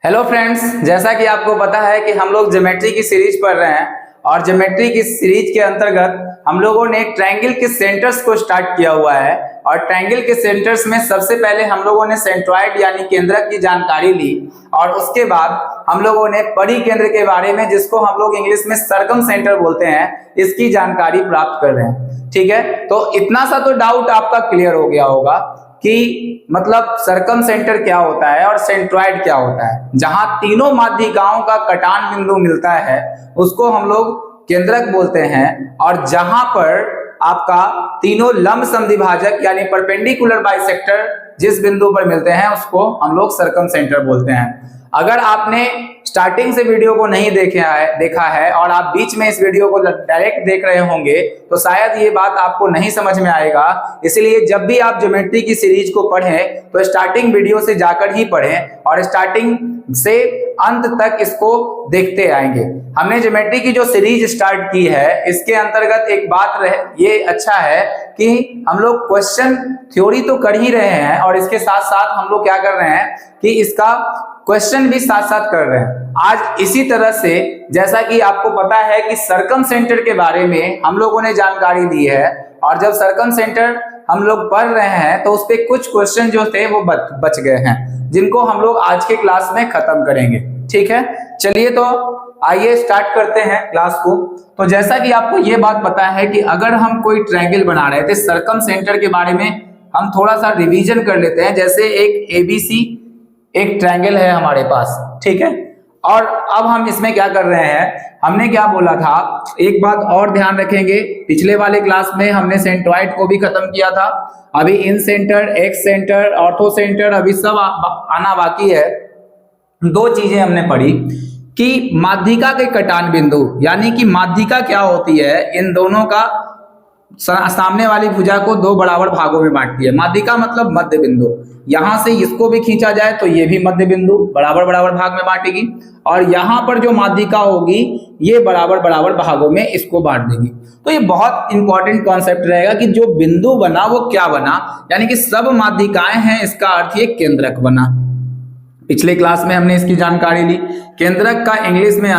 Hello friends, जैसा कि आपको पता है कि हम लोग ज्योमेट्री की सीरीज पढ़ रहे हैं और ज्योमेट्री की सीरीज के अंतर्गत हम लोगों ने ट्रायंगल के सेंटर्स को स्टार्ट किया हुआ है। और ट्रायंगल के सेंटर्स में सबसे पहले हम लोगों ने सेंट्रॉइड यानी केंद्रक की जानकारी ली और उसके बाद हम लोगों ने परिकेंद्र के बारे में, जिसको हम लोग इंग्लिश में सर्कम सेंटर बोलते हैं, इसकी जानकारी प्राप्त कर रहे हैं। ठीक है, तो इतना सा तो डाउट आपका क्लियर हो गया होगा कि मतलब सर्कम सेंटर क्या होता है और सेंट्रॉइड क्या होता है। जहां तीनों माध्यिकाओं का कटान बिंदु मिलता है उसको हम लोग केंद्रक बोलते हैं, और जहां पर आपका तीनों लंब समद्विभाजक यानी परपेंडिकुलर बाइसेक्टर जिस बिंदु पर मिलते हैं उसको हम लोग सर्कम सेंटर बोलते हैं। अगर आपने स्टार्टिंग से वीडियो को नहीं देखा है और आप बीच में इस वीडियो को डायरेक्ट देख रहे होंगे तो शायद ये बात आपको नहीं समझ में आएगा। इसलिए जब भी आप ज्योमेट्री की सीरीज को पढ़ें तो स्टार्टिंग वीडियो से जाकर ही पढ़ें और स्टार्टिंग से अंत तक इसको देखते आएंगे। हमने ज्योमेट्री की जो सीरीज स्टार्ट की है इसके अंतर्गत एक बात ये अच्छा है कि हम लोग क्वेश्चन थ्योरी तो कर ही रहे हैं और इसके साथ साथ हम लोग क्या कर रहे हैं कि इसका क्वेश्चन भी साथ साथ कर रहे हैं। आज इसी तरह से जैसा कि आपको पता है कि सर्कम सेंटर के बारे में हम लोगों ने जानकारी दी है और जब सर्कम सेंटर हम लोग पढ़ रहे हैं तो उस पे कुछ क्वेश्चन जो थे वो बच गए हैं, जिनको हम लोग आज के क्लास में खत्म करेंगे। ठीक है, चलिए तो आइए स्टार्ट करते हैं क्लास को। तो जैसा कि आपको ये बात पता है कि अगर हम कोई ट्रायंगल बना रहे थे, सर्कम सेंटर के बारे में हम थोड़ा सा रिवीजन कर लेते हैं। जैसे एक एबीसी एक ट्रायंगल है हमारे पास, ठीक है, और अब हम इसमें क्या कर रहे हैं, हमने क्या बोला था, एक बात और ध्यान रखेंगे। पिछले वाले क्लास में हमने सेंट्रॉइड को भी खत्म किया था, अभी incentre, excentre, orthocentre अभी सब आना बाकी है। दो चीजें हमने पढ़ी कि माध्यिका के कटान बिंदु यानी कि माध्यिका क्या होती है, इन दोनों का सामने वाली भुजा को दो बराबर भागों में बांटती है। माध्यिका मतलब मध्य बिंदु, यहां से इसको भी खींचा जाए तो ये भी मध्य बिंदु बराबर बराबर भाग में बांटेगी, और यहां पर जो माध्यिका होगी ये बराबर बराबर भागों में इसको बांट देगी। तो ये बहुत इंपॉर्टेंट कॉन्सेप्ट रहेगा कि जो बिंदु बना वो क्या बना, यानी कि सब माध्यिकाएं हैं, इसका अर्थ ये केंद्रक बना। पिछले क्लास में हमने इसकी जानकारी ली। केंद्रक का इंग्लिश में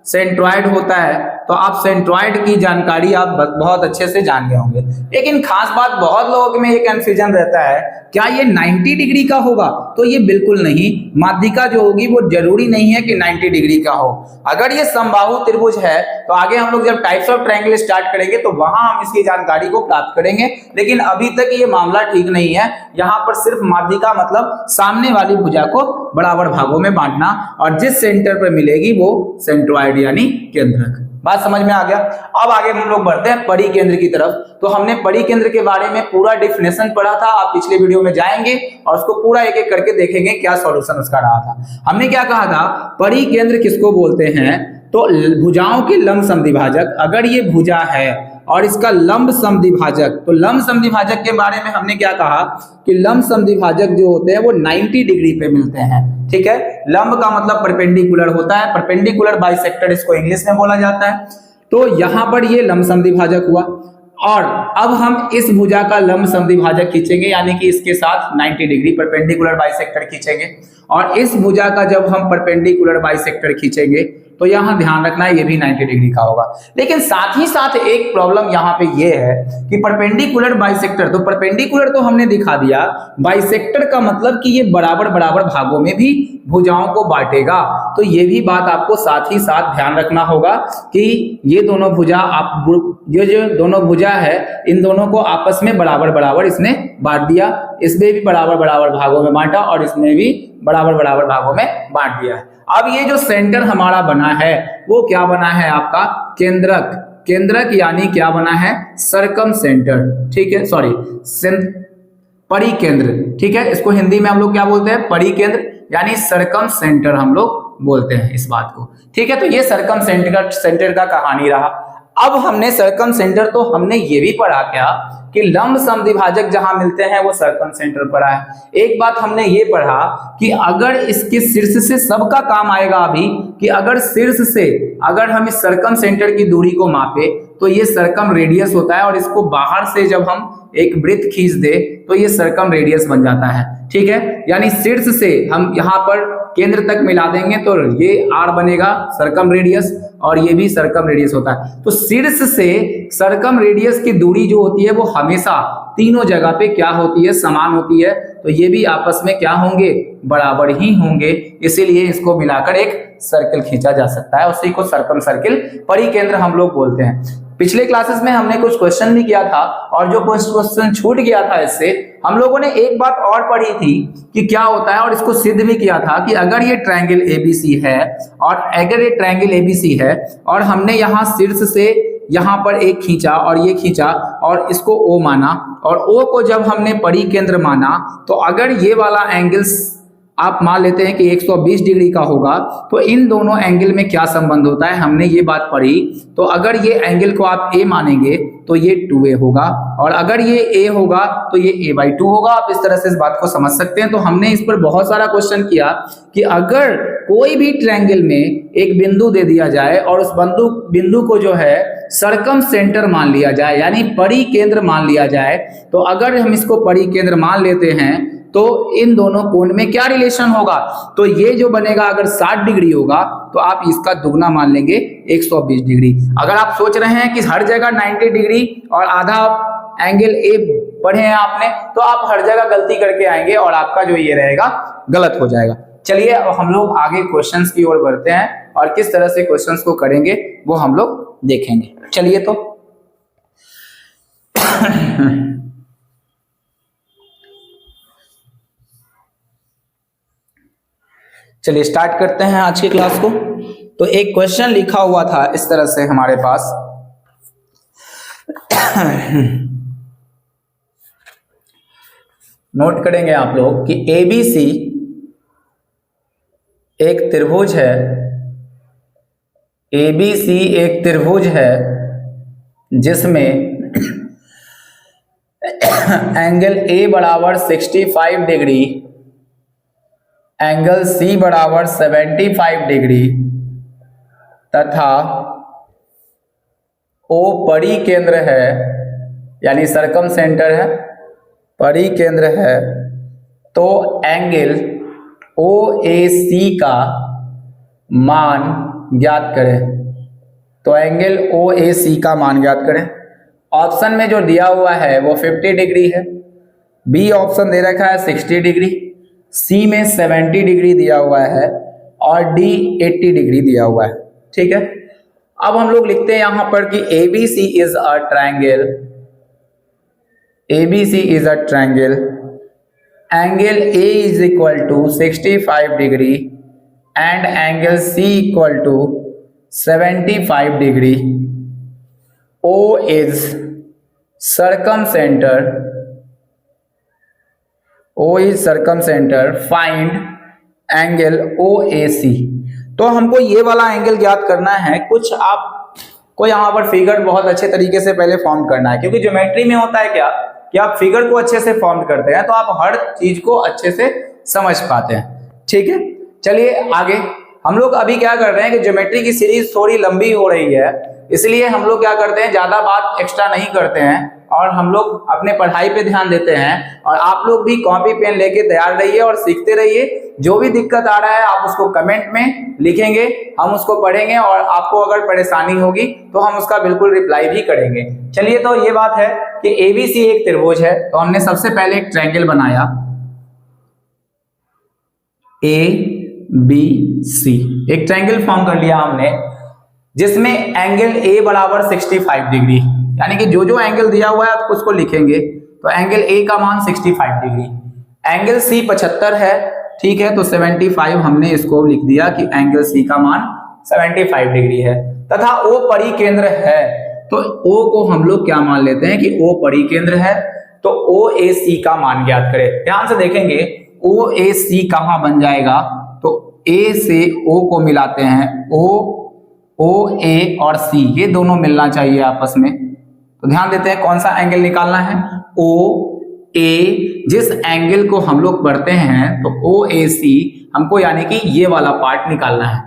सेंट्रॉइड होता है, तो आप सेंट्रॉइड की जानकारी आप बहुत अच्छे से जान गए होंगे। लेकिन खास बात, बहुत लोगों में एक कंफ्यूजन रहता है, क्या ये 90 डिग्री का होगा? तो ये बिल्कुल नहीं, माध्यिका जो होगी वो जरूरी नहीं है कि 90 डिग्री का हो। अगर ये समबाहु त्रिभुज है तो आगे हम लोग जब टाइप्स ऑफ ट्रायंगल स्टार्ट करेंगे तो वहां हम इसकी जानकारी को प्राप्त करेंगे, लेकिन अभी तक ये मामला ठीक नहीं है। यहाँ पर सिर्फ माध्यिका मतलब सामने वाली भुजा को बराबर भागों में बांटना, और जिस सेंटर पर मिलेगी वो सेंट्रॉइड यानी केंद्रक। बात समझ में आ गया? अब आगे हम लोग बढ़ते हैं परिकेंद्र की तरफ। तो हमने परिकेंद्र के बारे में पूरा डिफिनेशन पढ़ा था, आप पिछले वीडियो में जाएंगे और उसको पूरा एक एक करके देखेंगे क्या सॉल्यूशन उसका रहा था। हमने क्या कहा था, परिकेंद्र किसको बोलते हैं, तो भुजाओं के लंब समद्विभाजक। अगर ये भुजा है और इसका लंब समद्विभाजक, तो लंब समद्विभाजक के बारे में हमने क्या कहा कि लंब समद्विभाजक जो होते हैं वो 90 डिग्री पे मिलते हैं। ठीक है, लंब का मतलब परपेंडिकुलर होता है, परपेंडिकुलर बाइसेक्टर इसको इंग्लिश में बोला जाता है। तो यहां पर ये लंब समद्विभाजक हुआ, और अब हम इस भुजा का लंब समद्विभाजक खींचेंगे, यानी कि इसके साथ 90 डिग्री परपेंडिकुलर बाइसेक्टर खींचेंगे। और इस भुजा का जब हम परपेंडिकुलर बाइसेक्टर खींचेंगे तो यहां ध्यान रखना है ये भी 90 डिग्री का होगा। लेकिन साथ ही साथ एक प्रॉब्लम यहां पे ये है कि परपेंडिकुलर बाइसेक्टर, तो परपेंडिकुलर तो हमने दिखा दिया, बाइसेक्टर का मतलब कि ये बराबर बराबर भागों में भी भुजाओं को बांटेगा। तो ये भी बात आपको साथ ही साथ ध्यान रखना होगा कि ये दोनों भुजा ये जो दोनों भुजा है इन दोनों को आपस में बराबर बराबर इसने बांट दिया, इसमें भी बराबर बराबर भागों में बांटा और इसमें भी बराबर बराबर भागों में बांट दिया है। अब ये जो सेंटर हमारा बना है वो क्या बना है आपका, केंद्रक। केंद्रक यानी क्या बना है, सर्कम सेंटर। ठीक है, सॉरी परिकेंद्र। ठीक है, इसको हिंदी में हम लोग क्या बोलते हैं, परिकेंद्र यानी सर्कम सेंटर हम लोग बोलते हैं इस बात को। ठीक है, तो ये सर्कम सेंटर का कहानी रहा। अब हमने सर्कम सेंटर, तो हमने ये भी पढ़ा क्या कि लंब समद्विभाजक जहां मिलते हैं वो सर्कम सेंटर पढ़ा है। एक बात हमने ये पढ़ा कि अगर इसके शीर्ष से सबका काम आएगा अभी, कि अगर शीर्ष से अगर हम इस सर्कम सेंटर की दूरी को मापे तो ये सर्कम रेडियस होता है, और इसको बाहर से जब हम एक वृत्त खींच दे तो ये सर्कम रेडियस बन जाता है। ठीक है, यानी शीर्ष से हम यहाँ पर केंद्र तक मिला देंगे तो ये आर बनेगा सर्कम रेडियस, और ये भी सर्कम रेडियस होता है। तो शीर्ष से सर्कम रेडियस की दूरी जो होती है वो हमेशा तीनों जगह पे क्या होती है, समान होती है। तो ये भी आपस में क्या होंगे, बराबर ही होंगे, इसीलिए इसको मिलाकर एक सर्कल खींचा जा सकता है, उसी को सर्कम सर्किल परिकेंद्र हम लोग बोलते हैं। पिछले क्लासेस में हमने कुछ क्वेश्चन भी किया था, और जो क्वेश्चन छूट गया था इससे हम लोगों ने एक बात और पढ़ी थी कि क्या होता है, और इसको सिद्ध भी किया था कि अगर ये ट्रायंगल एबीसी है, और अगर ये ट्रायंगल एबीसी है और हमने यहाँ शीर्ष से यहाँ पर एक खींचा और ये खींचा और इसको O माना, और O को जब हमने परिकेंद्र माना, तो अगर ये वाला एंगल्स आप मान लेते हैं कि 120 डिग्री का होगा, तो इन दोनों एंगल में क्या संबंध होता है, हमने ये बात पढ़ी। तो अगर ये एंगल को आप A मानेंगे तो ये 2A होगा, और अगर ये A होगा तो ये A/2 होगा। आप इस तरह से इस बात को समझ सकते हैं। तो हमने इस पर बहुत सारा क्वेश्चन किया कि अगर कोई भी ट्रायंगल में एक बिंदु दे दिया जाए और उस बिंदु को जो है सर्कम सेंटर मान लिया जाए, यानी परिकेंद्र मान लिया जाए, तो अगर हम इसको परिकेंद्र मान लेते हैं तो इन दोनों कोण में क्या रिलेशन होगा, तो ये जो बनेगा अगर 60 डिग्री होगा तो आप इसका दुगना मान लेंगे 120 डिग्री। अगर आप सोच रहे हैं कि हर जगह 90 डिग्री और आधा एंगल ए पढ़े हैं आपने, तो आप हर जगह गलती करके आएंगे और आपका जो ये रहेगा गलत हो जाएगा। चलिए अब हम लोग आगे क्वेश्चंस की ओर बढ़ते हैं, और किस तरह से क्वेश्चंस को करेंगे वो हम लोग देखेंगे। चलिए तो चलिए स्टार्ट करते हैं आज की क्लास को। तो एक क्वेश्चन लिखा हुआ था इस तरह से हमारे पास, नोट करेंगे आप लोग कि ABC एक त्रिभुज है, ABC एक त्रिभुज है जिसमें एंगल A बराबर 65 डिग्री, एंगल C बराबर 75 डिग्री तथा O परिकेंद्र है, यानी सर्कम सेंटर है, परिकेंद्र है। तो एंगल OAC का मान ज्ञात करें। तो एंगल OAC का मान ज्ञात करें। ऑप्शन में जो दिया हुआ है वो 50 डिग्री है, बी ऑप्शन दे रखा है 60 डिग्री, सी में 70 डिग्री दिया हुआ है, और डी 80 डिग्री दिया हुआ है। ठीक है, अब हम लोग लिखते हैं यहां पर कि ABC is a triangle, ABC is a triangle, angle A is equal to 65 degree and angle C equal to 75 degree. O is circumcenter, O is circumcenter, find angle OAC। तो हमको ये वाला एंगल ज्ञात करना है। कुछ आपको यहाँ पर फिगर बहुत अच्छे तरीके से पहले फॉर्म करना है, क्योंकि ज्योमेट्री में होता है क्या कि आप फिगर को अच्छे से फॉर्म करते हैं तो आप हर चीज को अच्छे से समझ पाते हैं। ठीक है, चलिए आगे हम लोग अभी क्या कर रहे हैं कि ज्योमेट्री की सीरीज थोड़ी लंबी हो रही है, इसलिए हम लोग क्या करते हैं, ज्यादा बात एक्स्ट्रा नहीं करते हैं और हम लोग अपने पढ़ाई पे ध्यान देते हैं। और आप लोग भी कॉपी पेन लेके तैयार रहिए और सीखते रहिए। जो भी दिक्कत आ रहा है आप उसको कमेंट में लिखेंगे, हम उसको पढ़ेंगे, और आपको अगर परेशानी होगी तो हम उसका बिल्कुल रिप्लाई भी करेंगे। चलिए, तो ये बात है कि ABC एक त्रिभुज है, तो हमने सबसे पहले एक ट्रायंगल बनाया ABC, एक ट्रायंगल फॉर्म कर लिया हमने जिसमें एंगल A बराबर 65 डिग्री, यानी कि जो जो एंगल दिया हुआ है आप उसको लिखेंगे। तो एंगल A का मान 65 डिग्री, एंगल C 75 है, ठीक है, तो 75 हमने इसको लिख दिया कि एंगल C का मान 75 डिग्री है, तथा O परिकेंद्र है। तो O को हम लोग क्या मान लेते हैं कि O परिकेंद्र है। तो OAC का मान ज्ञात करें। ध्यान से देखेंगे OAC कहां बन जाएगा, तो A से O को मिलाते हैं, OA और C ये दोनों मिलना चाहिए आपस में। तो ध्यान देते हैं कौन सा एंगल निकालना है, OA। जिस एंगल को हम लोग पढ़ते हैं तो OAC हमको यानी कि ये वाला पार्ट निकालना है,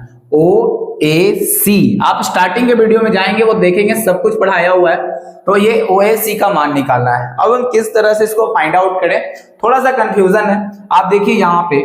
OAC, आप स्टार्टिंग के वीडियो में जाएंगे वो देखेंगे सब कुछ पढ़ाया हुआ है। तो ये OAC का मान निकालना है। अब हम किस तरह से इसको फाइंड आउट करें, थोड़ा सा कंफ्यूजन है। आप देखिए यहाँ पे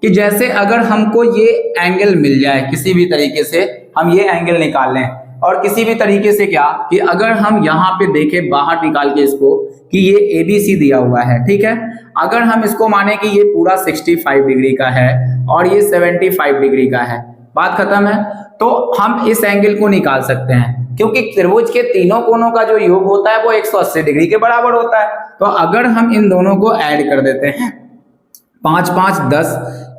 कि जैसे अगर हमको ये एंगल मिल जाए, किसी भी तरीके से हम ये एंगल निकाल लें, और किसी भी तरीके से क्या कि अगर हम यहाँ पे देखें बाहर निकाल के इसको कि ये ABC दिया हुआ है, ठीक है। अगर हम इसको माने कि ये पूरा 65 डिग्री का है और ये 75 डिग्री का है, बात खत्म है। तो हम इस एंगल को निकाल सकते हैं, क्योंकि त्रिभुज के तीनों कोनों का जो योग होता है वो 180 डिग्री के बराबर होता है। तो अगर हम इन दोनों को ऐड कर देते हैं, 5 5 10,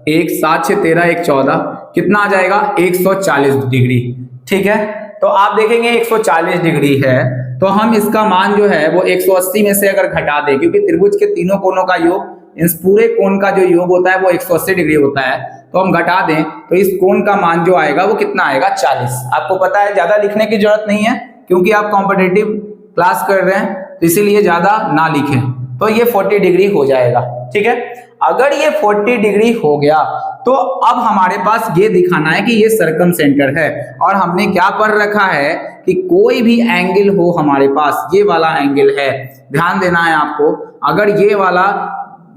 1 7 6 13, 1 14, कितना आ जाएगा 140 डिग्री, ठीक है। तो आप देखेंगे 140 डिग्री है, तो हम इसका मान जो है वो 180 में से अगर घटा दें, क्योंकि त्रिभुज के तीनों कोनों का योग, इस पूरे कोण का जो योग होता है वो 180 डिग्री होता है, तो हम घटा दें तो इस कोण का मान जो आएगा वो कितना आएगा 40। आपको पता है ज्यादा लिखने की जरूरत नहीं है, क्योंकि आप कॉम्पिटिटिव क्लास कर रहे हैं, तो इसीलिए ज्यादा ना लिखें। तो ये 40 डिग्री हो जाएगा, ठीक है। अगर ये 40 डिग्री हो गया तो अब हमारे पास ये दिखाना है कि ये सर्कम सेंटर है, और हमने क्या पढ़ रखा है कि कोई भी एंगल हो हमारे पास, ये वाला एंगल है, ध्यान देना है आपको। अगर ये वाला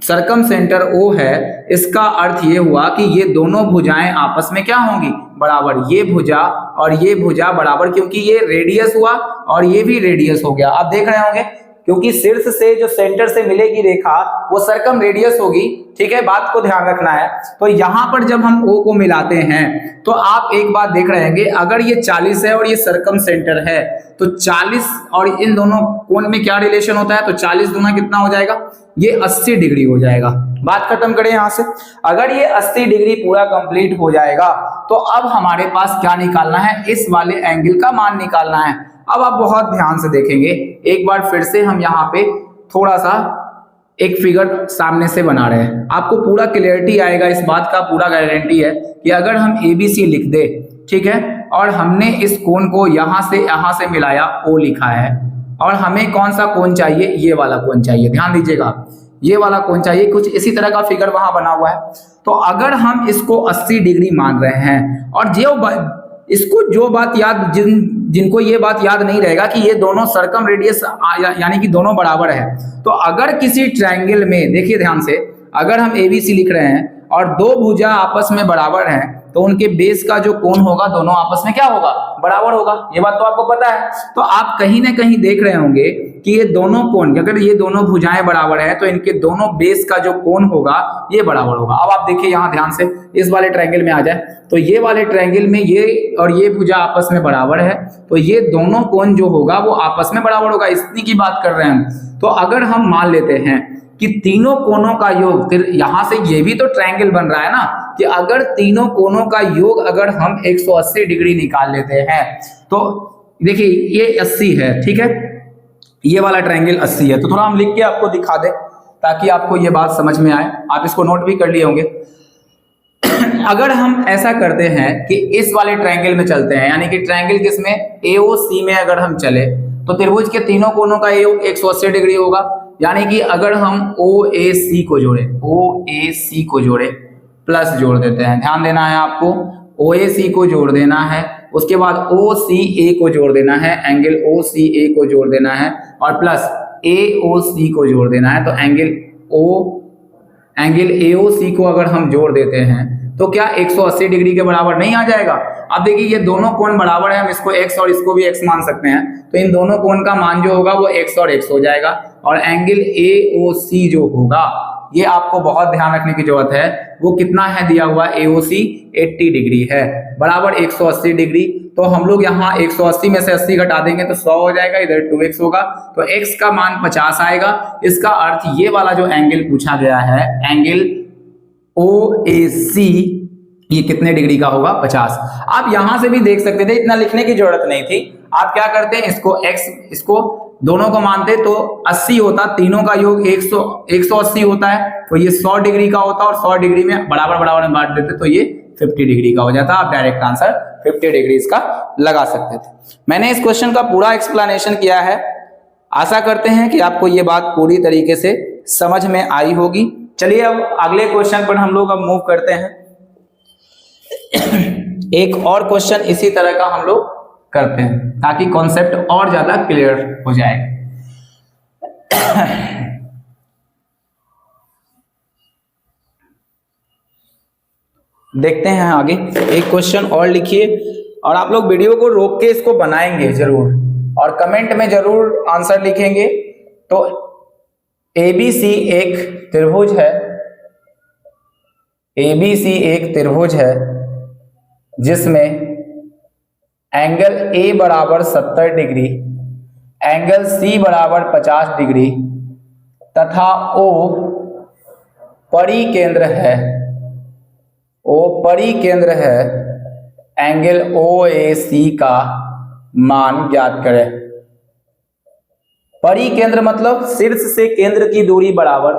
सर्कम सेंटर O है, इसका अर्थ ये हुआ कि ये दोनों भुजाएं आपस में क्या होंगी, बराबर। ये भुजा और ये भुजा बराबर, क्योंकि ये रेडियस हुआ और ये भी रेडियस हो गया। आप देख रहे होंगे, क्योंकि शीर्ष से जो सेंटर से मिलेगी रेखा वो सर्कम रेडियस होगी, ठीक है, बात को ध्यान रखना है। तो यहां पर जब हम O को मिलाते हैं तो आप एक बात देख रहे होंगे, अगर ये 40 है और ये सर्कम सेंटर है, तो 40 और इन दोनों कोण में क्या रिलेशन होता है, तो 40 दूना कितना हो जाएगा, ये 80 डिग्री हो जाएगा। बात खत्म करें यहां से। अगर ये 80 डिग्री पूरा कंप्लीट हो जाएगा तो अब हमारे पास क्या निकालना है, इस वाले एंगल का मान निकालना है। अब आप बहुत ध्यान से देखेंगे, एक बार फिर से हम यहाँ पे थोड़ा सा एक फिगर सामने से बना रहे हैं, आपको पूरा क्लियरिटी आएगा, इस बात का पूरा गारंटी है कि अगर हम ABC लिख दे, ठीक है, और हमने इस कोण को यहाँ से मिलाया, O लिखा है, और हमें कौन सा कोण चाहिए, ये वाला कोण चाहिए, ध्यान दीजिएगा, ये वाला कोण चाहिए। कुछ इसी तरह का फिगर वहां बना हुआ है। तो अगर हम इसको 80 डिग्री मान रहे हैं, और इसको जो बात याद, जिनको ये बात याद नहीं रहेगा कि ये दोनों सर्कम रेडियस यानी कि दोनों बराबर है, तो अगर किसी ट्रायंगल में, देखिए ध्यान से, अगर हम ABC लिख रहे हैं और दो भुजा आपस में बराबर हैं, तो उनके बेस का जो कोण होगा दोनों आपस में क्या होगा, बराबर होगा। ये बात तो आपको पता है। तो आप कहीं ना कहीं देख रहे होंगे कि ये दोनों कोण, अगर ये दोनों भुजाएं बराबर है तो इनके दोनों बेस का जो कोण होगा ये बराबर होगा। अब आप देखिए यहाँ ध्यान से, इस वाले ट्रायंगल में आ जाए, तो ये वाले ट्रायंगल में ये और ये भुजा आपस में बराबर है, तो ये दोनों कोण जो होगा वो आपस में बराबर होगा, इतनी की बात कर रहे हैं। तो अगर हम मान लेते हैं कि तीनों कोनों का योग, फिर यहां से ये भी तो ट्रायंगल बन रहा है ना, कि अगर तीनों कोनों का योग अगर हम 180 डिग्री निकाल लेते हैं, तो देखिए ये 80 है, ठीक है, ये वाला ट्रायंगल 80 है। तो थोड़ा हम लिख के आपको दिखा दें ताकि आपको ये बात समझ में आए, आप इसको नोट भी कर लिए होंगे। अगर हम ऐसा करते हैं कि इस वाले ट्रायंगल में चलते हैं, यानी कि ट्रायंगल किसमें, AOC में अगर हम चले, तो त्रिभुज के तीनों कोनों का योग 180 डिग्री होगा। यानी कि अगर हम OAC को जोड़े, प्लस जोड़ देते हैं, ध्यान देना है आपको, OAC को जोड़ देना है, उसके बाद OCA को जोड़ देना है, एंगल OCA को जोड़ देना है, और प्लस AOC को जोड़ देना है। तो एंगल AOC को अगर हम जोड़ देते हैं तो क्या 180 डिग्री के बराबर नहीं आ जाएगा। अब देखिए ये दोनों कोण बराबर है, हम इसको x और इसको भी x मान सकते हैं, तो इन दोनों कोण का मान जो होगा वो x और x हो जाएगा। और एंगल AOC जो होगा, ये आपको बहुत ध्यान रखने की जरूरत है, वो कितना है दिया हुआ, AOC 80 डिग्री है, बराबर 180 डिग्री। तो हम लोग यहाँ 180 में से 80 घटा देंगे तो 100 हो जाएगा, इधर 2x होगा, तो x का मान 50 आएगा। इसका अर्थ ये वाला जो एंगल पूछा गया है, एंगल OAC, ये कितने डिग्री का होगा, 50। आप यहां से भी देख सकते थे, इतना लिखने की जरूरत नहीं थी। आप क्या करते हैं, इसको दोनों को मानते तो 80 होता, तीनों का योग 180 होता है, तो ये 100 डिग्री का होता, और 100 डिग्री में बराबर में बांट देते तो ये 50 डिग्री का हो जाता। आप डायरेक्ट आंसर 50 डिग्री इसका लगा सकते थे। मैंने इस क्वेश्चन का पूरा एक्सप्लेनेशन किया है, आशा करते हैं कि आपको ये बात पूरी तरीके से समझ में आई होगी। चलिए अब अगले क्वेश्चन पर हम लोग अब मूव करते हैं। एक और क्वेश्चन इसी तरह का हम लोग करते हैं ताकि कॉन्सेप्ट और ज्यादा क्लियर हो जाए। देखते हैं आगे, एक क्वेश्चन और लिखिए और आप लोग वीडियो को रोक के इसको बनाएंगे जरूर और कमेंट में जरूर आंसर लिखेंगे। तो एबीसी एक त्रिभुज है, एबीसी एक त्रिभुज है जिसमें एंगल ए बराबर 70 डिग्री, एंगल सी बराबर 50 डिग्री तथा ओ परिकेंद्र है, ओ परिकेंद्र है। एंगल ओ ए सी का मान ज्ञात करें। परिकेंद्र मतलब शीर्ष से केंद्र की दूरी बराबर,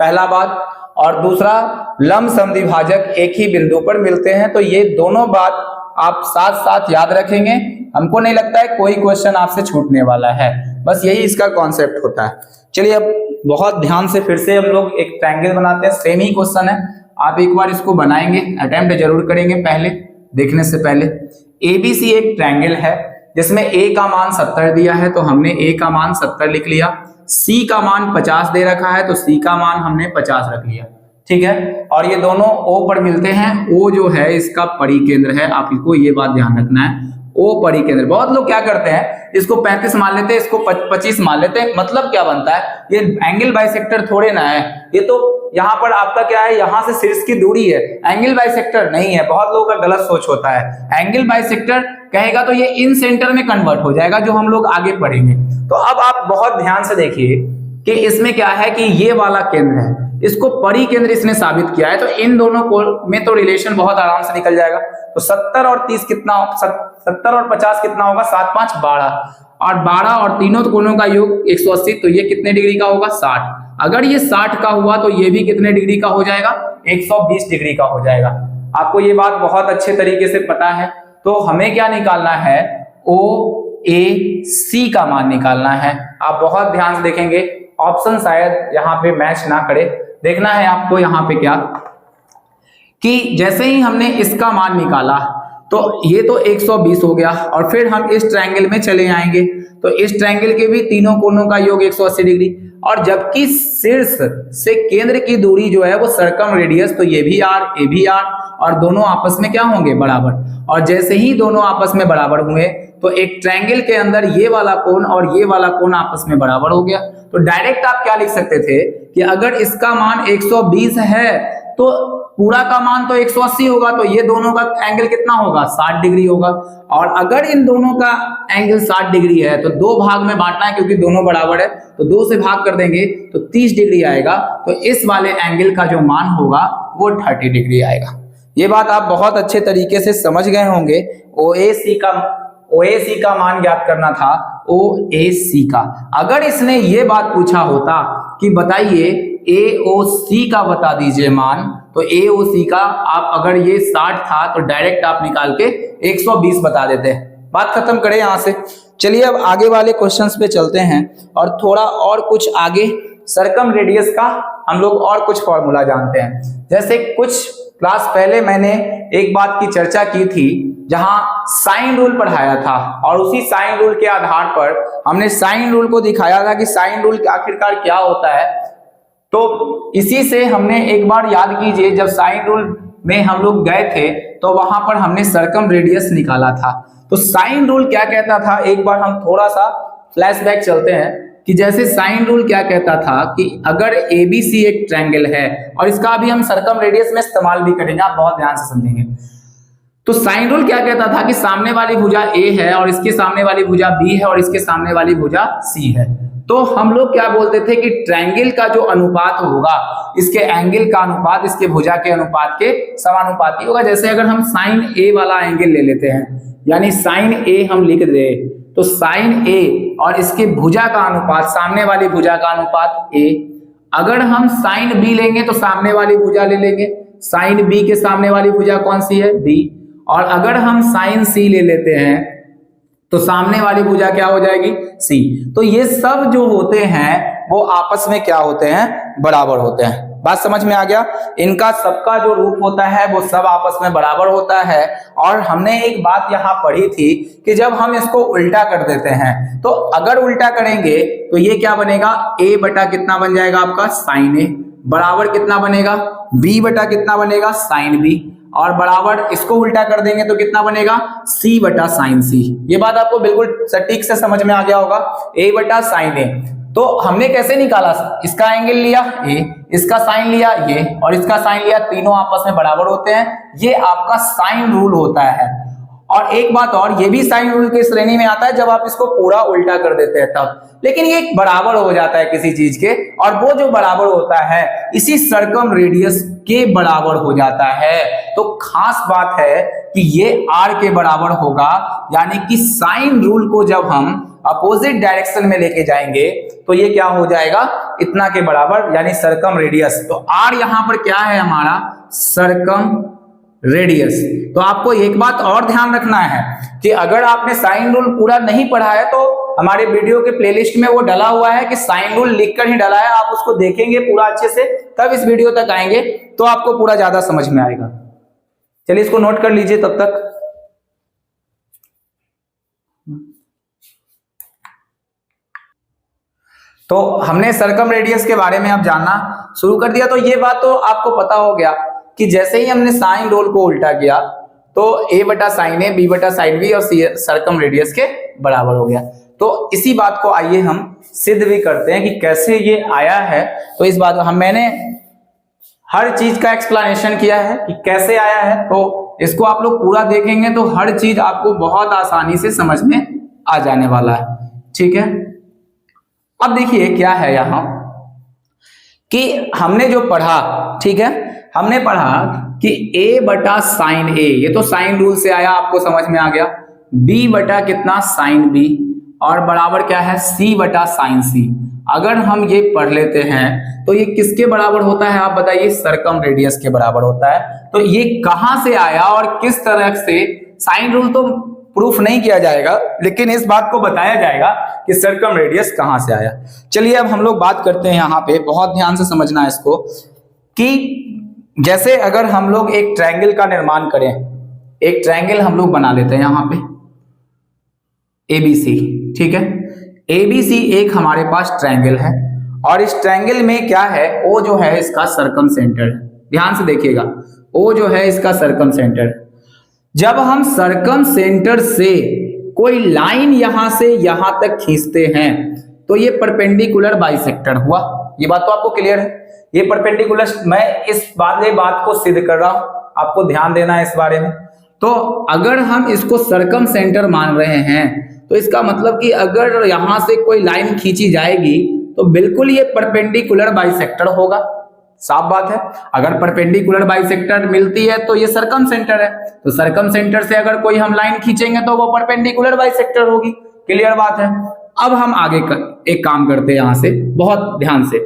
पहला बात, और दूसरा लंब समद्विभाजक एक ही बिंदु पर मिलते हैं। तो ये दोनों बात आप साथ साथ याद रखेंगे। हमको नहीं लगता है कोई क्वेश्चन आपसे छूटने वाला है, बस यही इसका कॉन्सेप्ट होता है। चलिए अब बहुत ध्यान से फिर से हम लोग एक ट्रायंगल बनाते हैं। सेम ही क्वेश्चन है, आप एक बार इसको बनाएंगे, अटेम्प्ट जरूर करेंगे पहले देखने से पहले। एबीसी एक ट्रायंगल है जिसमें ए का मान 70 दिया है तो हमने ए का मान 70 लिख लिया, सी का मान 50 दे रखा है तो सी का मान हमने 50 रख लिया, ठीक है। और ये दोनों ओ पर मिलते हैं, ओ जो है इसका परिकेंद्र है, आपको ये बात ध्यान रखना है, ओ परिकेंद्र। बहुत लोग क्या करते हैं, इसको 35 मान लेते हैं, इसको 25 मान लेते हैं। मतलब क्या बनता है, ये एंगल बाइसेक्टर थोड़े ना है, ये तो यहाँ पर आपका क्या है, यहाँ से शीर्ष की दूरी है, एंगल बाइसेक्टर नहीं है। बहुत लोगों का गलत सोच होता है, एंगल बाइसेक्टर कहेगा तो ये इन सेंटर में कन्वर्ट हो जाएगा, जो हम लोग आगे पढ़ेंगे। तो अब आप बहुत ध्यान से देखिए कि इसमें क्या है कि ये वाला केंद्र है, इसको परिकेंद्र इसने साबित किया है, तो इन दोनों को में तो रिलेशन बहुत आराम से निकल जाएगा। तो 70 और 30 कितना, 70 और 50 कितना होगा, 7 5 12, और 12 और तीनों कोणों का योग 180, तो ये कितने डिग्री का होगा, 60। अगर ये 60 का हुआ तो ये भी कितने डिग्री का हो जाएगा, 120 डिग्री का हो जाएगा। आपको ये बात बहुत अच्छे तरीके से पता है। तो हमें क्या निकालना है, ओ ए सी का मान निकालना है। आप बहुत ध्यान से देखेंगे, ऑप्शन शायद यहाँ पे मैच ना करे। देखना है आपको यहाँ पे क्या, कि जैसे ही हमने इसका मान निकाला तो ये तो 120 हो गया, और फिर हम इस ट्रायंगल में चले आएंगे तो इस ट्रायंगल के भी तीनों कोणों का योग 180 डिग्री, और जबकि शीर्ष से केंद्र की दूरी जो है वो सर्कम रेडियस, तो ये भी आर, ये भी आर, और दोनों आपस में क्या होंगे, बराबर। और जैसे ही दोनों आपस में बराबर हुए तो एक ट्रायंगल के अंदर ये वाला कोण और ये वाला कोण आपस में बराबर हो गया। तो डायरेक्ट आप क्या लिख सकते थे कि अगर इसका मान 120 है तो पूरा का मान तो 180 होगा, तो ये दोनों का एंगल कितना होगा, 60 डिग्री होगा। और अगर इन दोनों का एंगल 60 डिग्री है तो दो भाग में बांटना है, क्योंकि दोनों बराबर है, तो 2 से भाग कर देंगे तो 30 डिग्री आएगा। तो इस वाले एंगल का जो मान होगा वो 30 डिग्री आएगा। ये बात आप बहुत अच्छे तरीके से समझ गए होंगे। OAC का मान ज्ञात करना था, OAC का। अगर इसने ये बात पूछा होता कि बताइए AOC का बता दीजिए मान, तो AOC का आप अगर ये 60 था तो डायरेक्ट आप निकाल के 120 बता देते हैं। बात खत्म करें यहाँ से। चलिए अब आगे वाले क्वेश्चंस पे चलते हैं और थोड़ा और कुछ आगे सर्कम रेडियस का हम लोग और कुछ फॉर्मूला जानते हैं। जैसे कुछ क्लास पहले मैंने एक बात की चर्चा की थी, जहां साइन रूल पढ़ाया था, और उसी साइन रूल के आधार पर हमने साइन रूल को दिखाया था कि साइन रूल आखिरकार क्या होता है। तो इसी से हमने एक बार याद कीजिए, जब साइन रूल में हम लोग गए थे तो वहां पर हमने सर्कम रेडियस निकाला था। तो साइन रूल क्या कहता था, एक बार हम थोड़ा सा फ्लैशबैक चलते हैं कि जैसे साइन रूल क्या कहता था कि अगर ABC एक ट्रायंगल है, और इसका अभी हम सर्कम रेडियस में इस्तेमाल भी करेंगे, आप बहुत ध्यान से समझेंगे। तो साइन रूल क्या कहता था कि सामने वाली भुजा A है और इसके सामने वाली भुजा B है और इसके सामने वाली भुजा C है। तो हम लोग क्या बोलते थे कि ट्रायंगल का जो अनुपात होगा, इसके एंगल का अनुपात इसके भुजा के अनुपात के समानुपाती होगा। जैसे अगर हम साइन A वाला एंगल ले लेते हैं, यानी साइन A हम लिख दे, तो साइन A और इसके भुजा का अनुपात, सामने वाली भुजा का अनुपात A। अगर हम साइन B लेंगे तो सामने वाली भुजा ले लेंगे, साइन B के सामने वाली भुजा कौन सी है, B। और अगर हम साइन C ले लेते हैं तो सामने वाली भुजा क्या हो जाएगी, C। तो ये सब जो होते हैं वो आपस में क्या होते हैं, बराबर होते हैं। बात समझ में आ गया। इनका सबका जो रूप होता है वो सब आपस में बराबर होता है। और हमने एक बात यहाँ पढ़ी थी कि जब हम इसको उल्टा कर देते हैं तो अगर उल्टा करेंगे तो ये क्या बनेगा, a बटा कितना बन जाएगा आपका साइन a, बराबर कितना बनेगा b बटा कितना बनेगा साइन b, और बराबर इसको उल्टा कर देंगे तो कितना बनेगा c बटा साइन c। ये बात आपको बिल्कुल सटीक से समझ में आ गया होगा, a बटा साइन a। तो हमने कैसे निकाला, इसका एंगल लिया a, इसका साइन लिया ये और इसका साइन लिया, तीनों आपस में बराबर होते हैं। ये आपका साइन रूल होता है। और एक बात और, ये भी साइन रूल की श्रेणी में आता है जब आप इसको पूरा उल्टा कर देते हैं तब, लेकिन ये बराबर हो जाता है किसी चीज के, और वो जो बराबर होता है इसी सर्कम रेडियस के बराबर हो जाता है। तो खास बात है कि ये r के बराबर होगा, यानी कि साइन रूल को जब हम अपोजिट डायरेक्शन में लेके जाएंगे तो ये क्या हो जाएगा, इतना के बराबर, यानी सर्कम रेडियस। तो r यहां पर क्या है हमारा सर्कम रेडियस। तो आपको एक बात और ध्यान रखना है कि अगर आपने साइन रूल पूरा नहीं पढ़ा है तो हमारे वीडियो के प्लेलिस्ट में वो डला हुआ है कि साइन रूल लिखकर ही डला है, आप उसको देखेंगे पूरा अच्छे से तब इस वीडियो तक आएंगे तो आपको पूरा ज्यादा समझ में आएगा। चलिए इसको नोट कर लीजिए तब तक। तो हमने सर्कम रेडियस के बारे में अब जानना शुरू कर दिया। तो ये बात तो आपको पता हो गया कि जैसे ही हमने साइन रूल को उल्टा किया तो a बटा साइन a, b बटा साइन b और सर्कम रेडियस के बराबर हो गया। तो इसी बात को आइए हम सिद्ध भी करते हैं कि कैसे ये आया है। तो इस बात मैंने हर चीज का एक्सप्लेनेशन किया है कि कैसे आया है, तो इसको आप लोग पूरा देखेंगे तो हर चीज आपको बहुत आसानी से समझ में आ जाने वाला है। ठीक है, अब देखिए क्या है यहां कि हमने जो पढ़ा, ठीक है, हमने पढ़ा कि a बटा साइन a, ये तो साइन रूल से आया, आपको समझ में आ गया, b बटा कितना साइन b, और बराबर क्या है c बटा साइन c। अगर हम ये पढ़ लेते हैं तो ये किसके बराबर होता है आप बताइए, सर्कम रेडियस के बराबर होता है। तो ये कहां से आया और किस तरह से, साइन रूल तो प्रूफ नहीं किया जाएगा लेकिन इस बात को बताया जाएगा कि सर्कम रेडियस कहां से आया। चलिए अब हम लोग बात करते हैं यहाँ पे, बहुत ध्यान से समझना है इसको, कि जैसे अगर हम लोग एक ट्रायंगल का निर्माण करें, एक ट्रायंगल हम लोग बना लेते हैं यहाँ पे ABC, ठीक है, ABC एक हमारे पास ट्रायंगल है और इस ट्रायंगल में क्या है, O जो है इसका सर्कम सेंटर है। ध्यान से देखिएगा, O जो है इसका सर्कम सेंटर है। जब हम सर्कम सेंटर से कोई लाइन यहां से यहां तक खींचते हैं तो ये परपेंडिकुलर बाइसेक्टर हुआ। ये बात तो आपको क्लियर है, ये परपेंडिकुलर, मैं इस बात को सिद्ध कर रहा हूं, आपको ध्यान देना है इस बारे में। तो अगर हम इसको सर्कम सेंटर मान रहे हैं तो इसका मतलब कि अगर यहां से कोई लाइन खींची जाएगी तो बिल्कुल ये परपेंडिकुलर बाइसेक्टर होगा। साफ बात है, अगर परपेंडिकुलर बाइसेक्टर मिलती है तो ये सर्कम सेंटर है, तो सर्कम सेंटर से अगर कोई हम लाइन खींचेंगे तो वो परपेंडिकुलर बाइसेक्टर होगी। क्लियर बात है। अब हम आगे एक काम करते हैं यहां से, बहुत ध्यान से।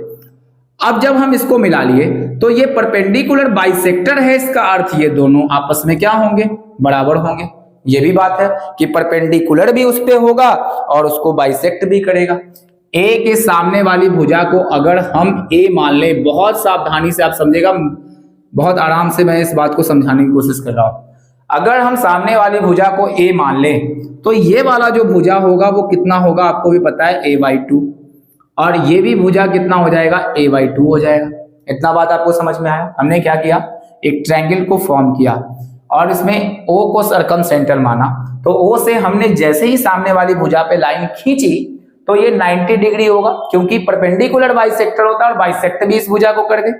अब जब हम इसको मिला लिए तो ये परपेंडिकुलर बाइसेक्टर है, इसका अर्थ ये दोनों आपस में क्या होंगे, बराबर होंगे। ये भी बात है कि परपेंडिकुलर भी उस पे होगा और उसको बाइसेक्ट भी करेगा। A के सामने वाली भुजा को अगर हम A मान लें, बहुत सावधानी से आप समझेगा, बहुत आराम से मैं इस बात को समझाने की कोशिश कर रहा हूं। अगर हम सामने वाली भुजा को A मान लें तो ये वाला जो भुजा होगा वो कितना होगा, आपको भी पता है, a/2, और ये भी भुजा कितना हो जाएगा, a/2 हो जाएगा। इतना बात आपको समझ में आया। हमने क्या किया, एक ट्रायंगल को फॉर्म किया और इसमें O को सर्कम सेंटर माना, तो O से हमने जैसे ही सामने वाली भुजा पे लाइन खींची तो ये 90 डिग्री होगा, क्योंकि परपेंडिकुलर बाइसेक्टर होता है और बाइसेक्ट भी इस भुजा को कर दे।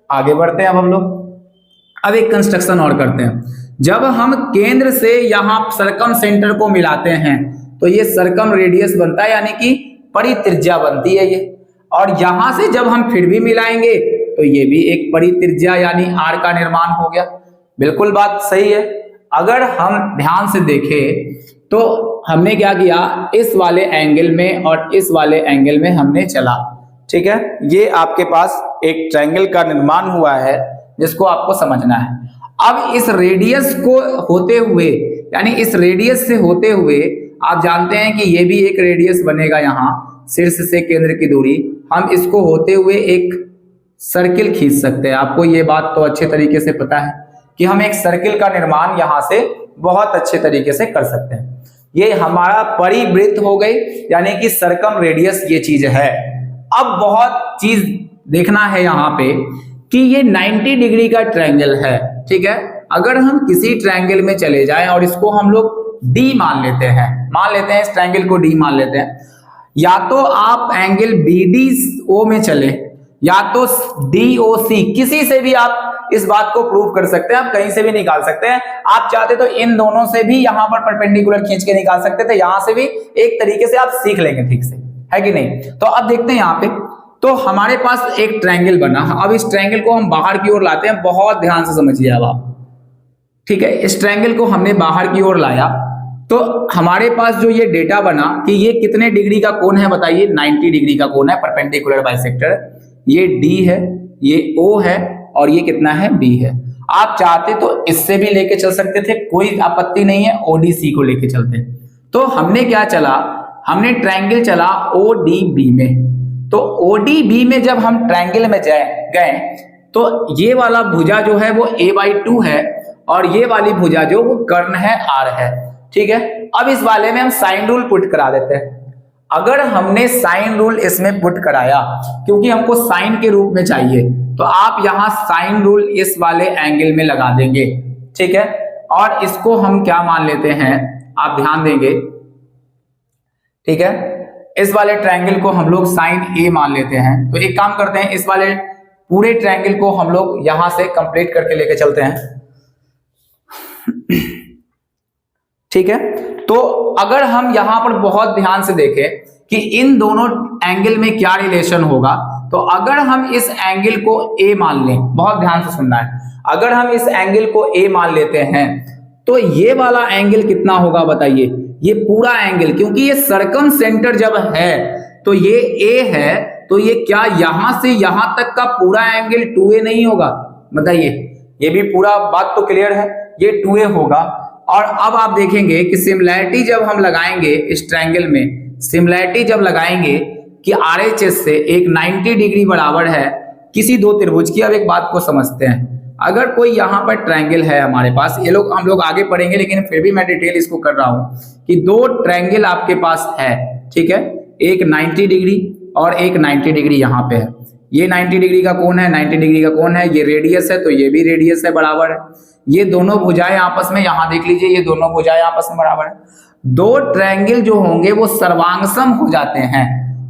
आगे बढ़ते हैं अब हम लोग, अब एक कंस्ट्रक्शन और करते हैं। जब हम केंद्र से यहां सर्कम सेंटर को मिलाते हैं तो ये सर्कम रेडियस बनता है, यानी कि परित्रिज्या बनती है ये, और यहां से जब हम फिर भी मिलाएंगे तो ये भी एक परित्रिज्या यानी r का निर्माण हो गया। बिल्कुल बात सही है। अगर हम ध्यान से देखें तो हमने क्या किया, इस वाले एंगल में और इस वाले एंगल में हमने चला, ठीक है, ये आपके पास एक ट्रायंगल का निर्माण हुआ है जिसको आपको समझना है। अब इस रेडियस को होते हुए, यानी इस रेडियस से होते हुए, आप जानते हैं कि ये भी एक रेडियस बनेगा, यहाँ शीर्ष से केंद्र की दूरी, हम इसको होते हुए एक सर्किल खींच सकते हैं। आपको ये बात तो अच्छे तरीके से पता है कि हम एक सर्किल का निर्माण यहां से बहुत अच्छे तरीके से कर सकते हैं। ये हमारा परिवृत्त हो गई, यानी कि सर्कम रेडियस ये चीज है। अब बहुत चीज देखना है यहाँ पे कि ये 90 डिग्री का ट्रायंगल है, ठीक है। अगर हम किसी ट्रायंगल में चले जाएं और इसको हम लोग डी मान लेते हैं, इस ट्रायंगल को डी मान लेते हैं, या तो आप एंगल BDO में चले या तो DOC, किसी से भी आप इस बात को प्रूव कर सकते हैं, आप कहीं से भी निकाल सकते हैं। आप चाहते तो इन दोनों से भी यहां पर परपेंडिकुलर खींच के निकाल सकते थे, यहां से भी एक तरीके से आप सीख लेंगे, ठीक से, है कि नहीं। तो अब देखते हैं यहाँ पे, तो हमारे पास एक ट्रायंगल बना। अब इस ट्रायंगल को हम बाहर की ओर लाते हैं, बहुत ध्यान से समझिए अब आप, ठीक है। इस ट्रायंगल को हमने बाहर की ओर लाया तो हमारे पास जो ये डेटा बना कि ये कितने डिग्री का कोण है बताइए, 90 डिग्री का कोण है, परपेंडिकुलर बाइसेक्टर। ये D है, ये O है और ये कितना है, B है। आप चाहते तो इससे भी लेके चल सकते थे, कोई आपत्ति नहीं है, ODC को लेके चलते। तो हमने क्या चला, हमने ट्रायंगल चला ODB में। तो ODB में जब हम ट्रायंगल में गए तो ये वाला भुजा जो है वो A/2 है और ये वाली भुजा जो वो कर्ण है R है, ठीक है। अब इस वाले में हम साइन रूल पुट करा देते हैं। अगर हमने साइन रूल इसमें पुट कराया, क्योंकि हमको साइन के रूप में चाहिए, तो आप यहां साइन रूल इस वाले एंगल में लगा देंगे, ठीक है। और इसको हम क्या मान लेते हैं, आप ध्यान देंगे, ठीक है। इस वाले ट्रायंगल को हम लोग साइन A मान लेते हैं। तो एक काम करते हैं, इस वाले पूरे ट्रायंगल को हम लोग यहां से कंप्लीट करके लेके चलते हैं, ठीक है। तो अगर हम यहां पर बहुत ध्यान से देखें कि इन दोनों एंगल में क्या रिलेशन होगा, तो अगर हम इस एंगल को A मान लें, बहुत ध्यान से सुनना है, अगर हम इस एंगल को A मान लेते हैं तो ये वाला एंगल कितना होगा बताइए, ये पूरा एंगल, क्योंकि ये सर्कम सेंटर जब है तो ये A है, तो ये क्या यहां से यहां तक का पूरा एंगल 2A नहीं होगा, बताइए। ये भी पूरा बात तो क्लियर है, ये 2A होगा। और अब आप देखेंगे कि सिमिलैरिटी जब हम लगाएंगे इस ट्रायंगल में, सिमिलैरिटी जब लगाएंगे कि RHS से एक 90 डिग्री बराबर है किसी दो त्रिभुज की। अब एक बात को समझते हैं, अगर कोई यहाँ पर ट्रायंगल है हमारे पास, ये लोग हम लोग आगे पढ़ेंगे लेकिन फिर भी मैं डिटेल इसको कर रहा हूं कि दो ट्रायंगल आपके पास है, ठीक है। एक 90 डिग्री और एक 90 डिग्री यहाँ पे है। ये 90 डिग्री का कोण है, 90 डिग्री का कोण है, ये रेडियस है तो ये भी रेडियस है, बराबर है। ये दोनों भुजाएं आपस में, यहां देख लीजिए, ये दोनों भुजाएं आपस में बराबर है। दो ट्रायंगल जो होंगे वो सर्वांगसम हो जाते हैं,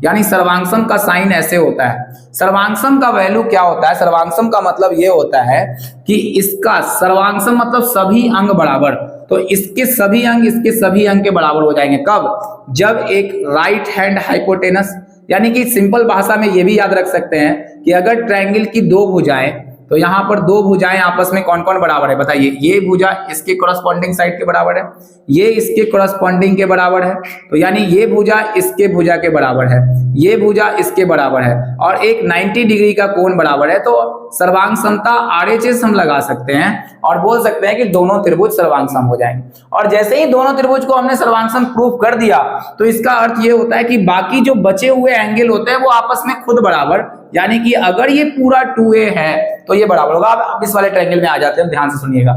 यानी सर्वांगसम का साइन ऐसे होता है। सर्वांगसम का वैल्यू क्या होता है, सर्वांगसम का मतलब ये होता है कि इसका सर्वांगसम मतलब सभी अंग बराबर, तो इसके सभी अंग इसके सभी अंग के बराबर हो जाएंगे। कब, जब एक राइट हैंड हाइपोटेनस, यानी कि सिंपल भाषा में ये भी याद रख सकते हैं कि अगर ट्रायंगल की दो भुजाएं, तो यहाँ पर दो भुजाएं आपस में कौन कौन बराबर है बताइए। ये भुजा इसके कोरस्पॉन्डिंग साइड के बराबर है, ये इसके कोरस्पॉन्डिंग के बराबर है, तो यानी ये भुजा इसके भुजा के बराबर है, ये भुजा इसके बराबर है, और एक 90 डिग्री का कोण बराबर है। तो सर्वांग समता RHS हम लगा सकते हैं और बोल सकते हैं कि दोनों त्रिभुज सर्वांगसम हो जाएंगे। और जैसे ही दोनों त्रिभुज को हमने सर्वांगसम प्रूव कर दिया, तो इसका अर्थ ये होता है कि बाकी जो बचे हुए एंगल होते हैं वो आपस में खुद बराबर, यानी कि अगर ये पूरा 2A है तो ये बराबर होगा। अब इस वाले ट्रायंगल में आ जाते हैं, ध्यान से सुनिएगा।